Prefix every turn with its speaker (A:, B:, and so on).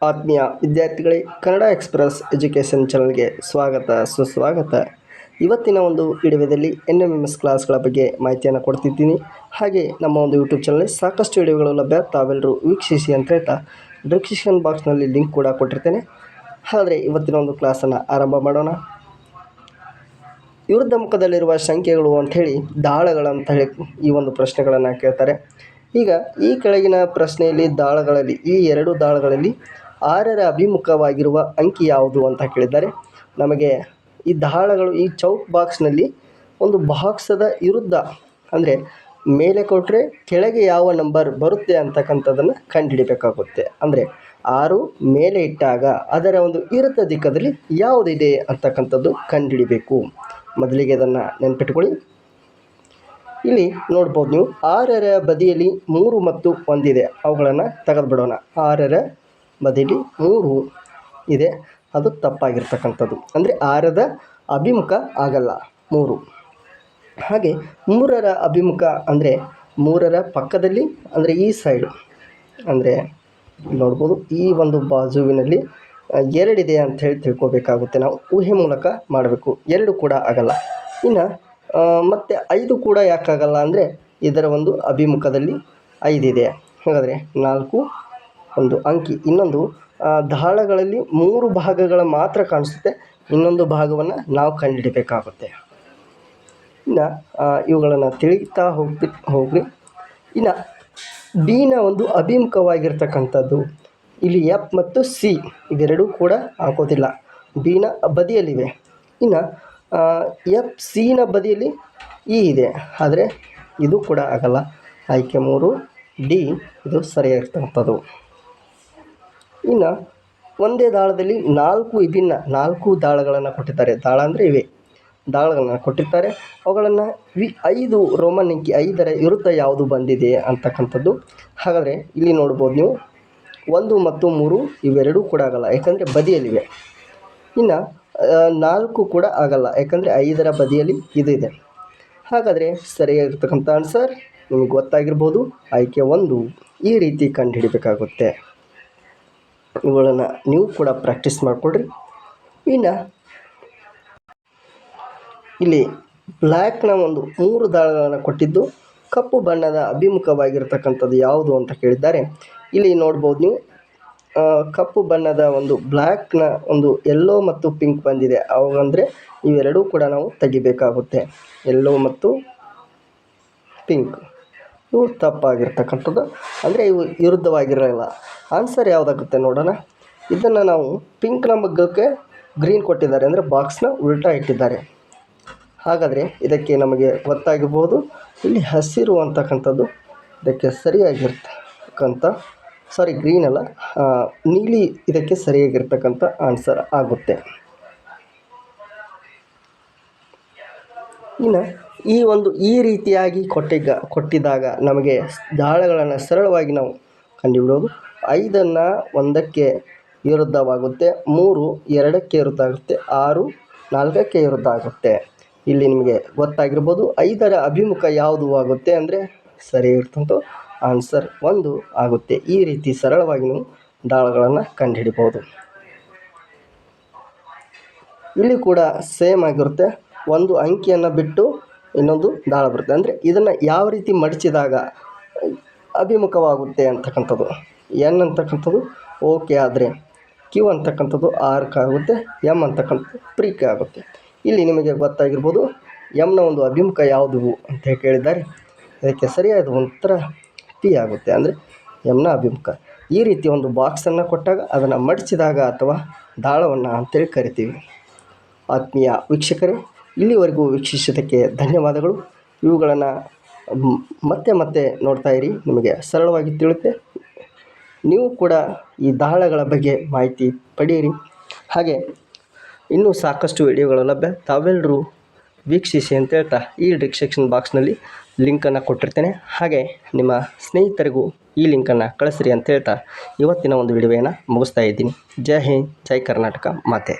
A: ಆತ್ಮೀಯ ವಿದ್ಯಾರ್ಥಿಗಳೇ, Kannada express education ಚಾನಲ್ಗೆ ಸ್ವಾಗತ ಸುಸ್ವಾಗತ. ಇವತ್ತಿನ ಒಂದು ವಿಡಿಯೋದಲ್ಲಿ NMMS ಕ್ಲಾಸ್ಗಳ ಬಗ್ಗೆ ಮಾಹಿತಿಯನ್ನು ಕೊಡ್ತಿದ್ದೀನಿ. ಹಾಗೆ ನಮ್ಮ ಒಂದು ಯೂಟ್ಯೂಬ್ ಚಾನಲ್ ಸಾಕಷ್ಟು ವಿಡಿಯೋಗಳು ಲಭ್ಯ, ತಾವೆಲ್ಲರೂ ವೀಕ್ಷಿಸಿ ಅಂತ ಹೇಳ್ತಾ ಡಿಸ್ಕ್ರಿಪ್ಷನ್ ಬಾಕ್ಸ್ನಲ್ಲಿ ಲಿಂಕ್ ಕೂಡ ಕೊಟ್ಟಿರ್ತೇನೆ. ಆದರೆ ಇವತ್ತಿನ ಒಂದು ಕ್ಲಾಸನ್ನು ಆರಂಭ ಮಾಡೋಣ. ವಿರುದ್ಧ ಮುಖದಲ್ಲಿರುವ ಸಂಖ್ಯೆಗಳು ಅಂಥೇಳಿ ದಾಳಗಳಂತ ಹೇಳಿ ಈ ಒಂದು ಪ್ರಶ್ನೆಗಳನ್ನು ಕೇಳ್ತಾರೆ. ಈಗ ಈ ಕೆಳಗಿನ ಪ್ರಶ್ನೆಯಲ್ಲಿ ದಾಳಗಳಲ್ಲಿ ಈ ಎರಡು ದಾಳಗಳಲ್ಲಿ 6ರ ಅಭಿಮುಖವಾಗಿರುವ ಅಂಕಿ ಯಾವುದು ಅಂತ ಕೇಳಿದ್ದಾರೆ. ನಮಗೆ ಈ ದಾಳಗಳು ಈ ಚೌಕ್ ಬಾಕ್ಸ್ನಲ್ಲಿ ಒಂದು ಬಾಕ್ಸದ ವಿರುದ್ಧ ಅಂದರೆ ಮೇಲೆ ಕೊಟ್ಟರೆ ಕೆಳಗೆ ಯಾವ ನಂಬರ್ ಬರುತ್ತೆ ಅಂತಕ್ಕಂಥದ್ದನ್ನು ಕಂಡುಹಿಡಿಬೇಕಾಗುತ್ತೆ. ಅಂದರೆ 6 ಮೇಲೆ ಇಟ್ಟಾಗ ಅದರ ಒಂದು ವಿರುದ್ಧ ದಿಕ್ಕದಲ್ಲಿ ಯಾವುದಿದೆ ಅಂತಕ್ಕಂಥದ್ದು ಕಂಡುಹಿಡಿಬೇಕು. ಮೊದಲಿಗೆ ಅದನ್ನು ನೆನಪಿಟ್ಕೊಳ್ಳಿ. ಇಲ್ಲಿ ನೋಡ್ಬೋದು ನೀವು 6ರ ಬದಿಯಲ್ಲಿ 3 ಮತ್ತು 1 ಇದೆ. ಅವುಗಳನ್ನು ತೆಗೆದುಬಿಡೋಣ. 6ರ ಬದಿಯಲ್ಲಿ 3 ಇದೆ, ಅದು ತಪ್ಪಾಗಿರ್ತಕ್ಕಂಥದ್ದು. ಅಂದರೆ 6ದ ಅಭಿಮುಖ ಆಗಲ್ಲ 3. ಹಾಗೆ 3ರ ಅಭಿಮುಖ ಅಂದರೆ 3ರ ಪಕ್ಕದಲ್ಲಿ ಅಂದರೆ ಈ ಸೈಡು ಅಂದರೆ ನೋಡ್ಬೋದು ಈ ಒಂದು ಬಾಜುವಿನಲ್ಲಿ 2 ಇದೆ ಅಂಥೇಳಿ ತಿಳ್ಕೊಬೇಕಾಗುತ್ತೆ. ನಾವು ಊಹೆ ಮೂಲಕ ಮಾಡಬೇಕು. 2 ಕೂಡ ಆಗಲ್ಲ. ಇನ್ನು ಮತ್ತು 5 ಕೂಡ ಯಾಕಾಗಲ್ಲ ಅಂದರೆ ಇದರ ಒಂದು ಅಭಿಮುಖದಲ್ಲಿ 5 ಇದೆ. ಹಾಗಾದರೆ 4 ಒಂದು ಅಂಕಿ. ಇನ್ನೊಂದು ದಾಳಗಳಲ್ಲಿ 3 ಭಾಗಗಳ ಮಾತ್ರ ಕಾಣಿಸುತ್ತೆ, ಇನ್ನೊಂದು ಭಾಗವನ್ನು ನಾವು ಕಂಡುಹಿಡಬೇಕಾಗುತ್ತೆ. ಇನ್ನು ಇವುಗಳನ್ನು ತಿಳಿತಾ ಹೋಗ್ರಿ. ಇನ್ನು ಬಿನ ಒಂದು ಅಭಿಮುಖವಾಗಿರ್ತಕ್ಕಂಥದ್ದು ಇಲ್ಲಿ F ಮತ್ತು C ಇವೆರಡೂ ಕೂಡ ಹಾಕೋದಿಲ್ಲ, ಬಿನ ಬದಿಯಲ್ಲಿವೆ. ಇನ್ನು FCನ ಬದಿಯಲ್ಲಿ E ಇದೆ, ಆದರೆ ಇದು ಕೂಡ ಆಗಲ್ಲ. ಆಯ್ಕೆ 3 D ಇದು ಸರಿಯಾಗಿರ್ತಕ್ಕಂಥದ್ದು. ಇನ್ನು ಒಂದೇ ದಾಳದಲ್ಲಿ 4 ವಿಭಿನ್ನ 4 ದಾಳಗಳನ್ನು ಕೊಟ್ಟಿದ್ದಾರೆ. ದಾಳ ಅಂದರೆ ಇವೆ ದಾಳಗಳನ್ನು ಕೊಟ್ಟಿರ್ತಾರೆ. ಅವುಗಳನ್ನು 5 ರೋಮನ್ ಅಂಕಿ 5ರ ವಿರುದ್ಧ ಯಾವುದು ಬಂದಿದೆ ಅಂತಕ್ಕಂಥದ್ದು. ಹಾಗಾದರೆ ಇಲ್ಲಿ ನೋಡ್ಬೋದು ನೀವು 1 ಮತ್ತು 3 ಇವೆರಡೂ ಕೂಡ ಆಗಲ್ಲ, ಯಾಕಂದರೆ ಬದಿಯಲ್ಲಿವೆ. ಇನ್ನು 4 ಕೂಡ ಆಗಲ್ಲ, ಯಾಕಂದರೆ 5ರ ಬದಿಯಲ್ಲಿ ಇದು ಇದೆ. ಹಾಗಾದರೆ ಸರಿಯಾಗಿರ್ತಕ್ಕಂಥ ಆನ್ಸರ್ ನಿಮಗೆ ಗೊತ್ತಾಗಿರ್ಬೋದು, ಆಯ್ಕೆ 1. ಈ ರೀತಿ ಕಂಡುಹಿಡಬೇಕಾಗುತ್ತೆ. ಇವುಗಳನ್ನು ನೀವು ಕೂಡ ಪ್ರಾಕ್ಟೀಸ್ ಮಾಡಿಕೊಡ್ರಿ. ಇನ್ನು ಇಲ್ಲಿ ಬ್ಲ್ಯಾಕ್ನ ಒಂದು 3 ದಾಳಗಳನ್ನು ಕೊಟ್ಟಿದ್ದು ಕಪ್ಪು ಬಣ್ಣದ ಅಭಿಮುಖವಾಗಿರ್ತಕ್ಕಂಥದ್ದು ಯಾವುದು ಅಂತ ಕೇಳಿದ್ದಾರೆ. ಇಲ್ಲಿ ನೋಡ್ಬೋದು ನೀವು ಕಪ್ಪು ಬಣ್ಣದ ಒಂದು ಬ್ಲ್ಯಾಕ್ನ ಒಂದು ಯೆಲ್ಲೋ ಮತ್ತು ಪಿಂಕ್ ಬಂದಿದೆ. ಅವಂದರೆ ಇವೆರಡೂ ಕೂಡ ನಾವು ತೆಗಿಬೇಕಾಗುತ್ತೆ. ಯೆಲ್ಲೋ ಮತ್ತು ಪಿಂಕ್ ಇವು ತಪ್ಪಾಗಿರ್ತಕ್ಕಂಥದ್ದು, ಅಂದರೆ ಇವು ವಿರುದ್ಧವಾಗಿರಲ್ಲ. ಆನ್ಸರ್ ಯಾವುದಾಗುತ್ತೆ ನೋಡೋಣ. ಇದನ್ನು ನಾವು ಪಿಂಕ್ನ ಮಗ್ಗಕ್ಕೆ ಗ್ರೀನ್ ಕೊಟ್ಟಿದ್ದಾರೆ, ಅಂದರೆ ಬಾಕ್ಸ್ನ ಉಲ್ಟಾ ಇಟ್ಟಿದ್ದಾರೆ. ಹಾಗಾದರೆ ಇದಕ್ಕೆ ನಮಗೆ ಗೊತ್ತಾಗಿರ್ಬೋದು, ಇಲ್ಲಿ ಹಸಿರು ಅಂತಕ್ಕಂಥದ್ದು ಇದಕ್ಕೆ ಸರಿಯಾಗಿರ್ತಕ್ಕಂಥ ಗ್ರೀನ್ ಅಲ್ಲ, ನೀಲಿ ಇದಕ್ಕೆ ಸರಿಯಾಗಿರ್ತಕ್ಕಂಥ ಆನ್ಸರ್ ಆಗುತ್ತೆ. ಇನ್ನು ಈ ರೀತಿಯಾಗಿ ಕೊಟ್ಟಿದ್ದಾಗ ನಮಗೆ ದಾಳಗಳನ್ನು ಸರಳವಾಗಿ ನಾವು ಕಂಡುಹಿಡಿಯೋದು. 5ನ್ನು 1ಕ್ಕೆ ವಿರುದ್ಧವಾಗುತ್ತೆ, 3 2ಕ್ಕೆ ವಿರುದ್ಧ ಆಗುತ್ತೆ, 6 4ಕ್ಕೆ ವಿರುದ್ಧ ಆಗುತ್ತೆ. ಇಲ್ಲಿ ನಿಮಗೆ ಗೊತ್ತಾಗಿರ್ಬೋದು 5ರ ಅಭಿಮುಖ ಯಾವುದು ಆಗುತ್ತೆ ಅಂದರೆ ಸರಿಯಾಗಿರ್ತಂಥ ಆನ್ಸರ್ 1 ಆಗುತ್ತೆ. ಈ ರೀತಿ ಸರಳವಾಗಿ ನೀವು ದಾಳಗಳನ್ನು ಕಂಡುಹಿಡಿಬೋದು. ಇಲ್ಲಿ ಕೂಡ ಸೇಮ್ ಆಗಿರುತ್ತೆ, ಒಂದು ಅಂಕಿಯನ್ನು ಬಿಟ್ಟು ಇನ್ನೊಂದು ದಾಳ ಬರುತ್ತೆ. ಅಂದರೆ ಇದನ್ನು ಯಾವ ರೀತಿ ಮಡಚಿದಾಗ ಅಭಿಮುಖವಾಗುತ್ತೆ ಅಂತಕ್ಕಂಥದ್ದು. N ಅಂತಕ್ಕಂಥದ್ದು ಓಕೆ ಆದರೆ Q ಅಂತಕ್ಕಂಥದ್ದು ಆರ್ಕ್ ಆಗುತ್ತೆ, M ಅಂತಕ್ಕಂಥದ್ದು ಪ್ರೀಕ್ ಆಗುತ್ತೆ. ಇಲ್ಲಿ ನಿಮಗೆ ಗೊತ್ತಾಗಿರ್ಬೋದು Mನ ಒಂದು ಅಭಿಮುಖ ಯಾವುದು ಅಂತ ಕೇಳಿದ್ದಾರೆ. ಇದಕ್ಕೆ ಸರಿಯಾದ ಉತ್ತರ P ಆಗುತ್ತೆ, ಅಂದರೆ Mನ ಅಭಿಮುಖ. ಈ ರೀತಿ ಒಂದು ಬಾಕ್ಸನ್ನು ಕೊಟ್ಟಾಗ ಅದನ್ನು ಮಡಚಿದಾಗ ಅಥವಾ ದಾಳವನ್ನು ಅಂತೇಳಿ ಕರಿತೀವಿ. ಆತ್ಮೀಯ ವೀಕ್ಷಕರೇ, ಇಲ್ಲಿವರೆಗೂ ವೀಕ್ಷಿಸಿದ್ದಕ್ಕೆ ಧನ್ಯವಾದಗಳು. ಇವುಗಳನ್ನು ಮತ್ತೆ ನೋಡ್ತಾ ಇರಿ, ನಿಮಗೆ ಸರಳವಾಗಿ ತಿಳಿಯುತ್ತೆ. ನೀವು ಕೂಡ ಈ ದಾಳಗಳ ಬಗ್ಗೆ ಮಾಹಿತಿ ಪಡೆಯಿರಿ. ಹಾಗೆ ಇನ್ನೂ ಸಾಕಷ್ಟು ವಿಡಿಯೋಗಳು ಲಭ್ಯ, ತಾವೆಲ್ಲರೂ ವೀಕ್ಷಿಸಿ ಅಂತ ಹೇಳ್ತಾ ಈ ಡಿಸ್ಕ್ರಿಪ್ಷನ್ ಬಾಕ್ಸ್ನಲ್ಲಿ ಲಿಂಕನ್ನು ಕೊಟ್ಟಿರ್ತೇನೆ. ಹಾಗೆ ನಿಮ್ಮ ಸ್ನೇಹಿತರಿಗೂ ಈ ಲಿಂಕನ್ನು ಕಳಿಸ್ರಿ ಅಂತ ಹೇಳ್ತಾ ಇವತ್ತಿನ ಒಂದು ವಿಡಿಯೋವನ್ನು ಮುಗಿಸ್ತಾ ಇದ್ದೀನಿ. ಜೈ ಹಿಂದ್, ಜೈ ಕರ್ನಾಟಕ ಮಾತೆ.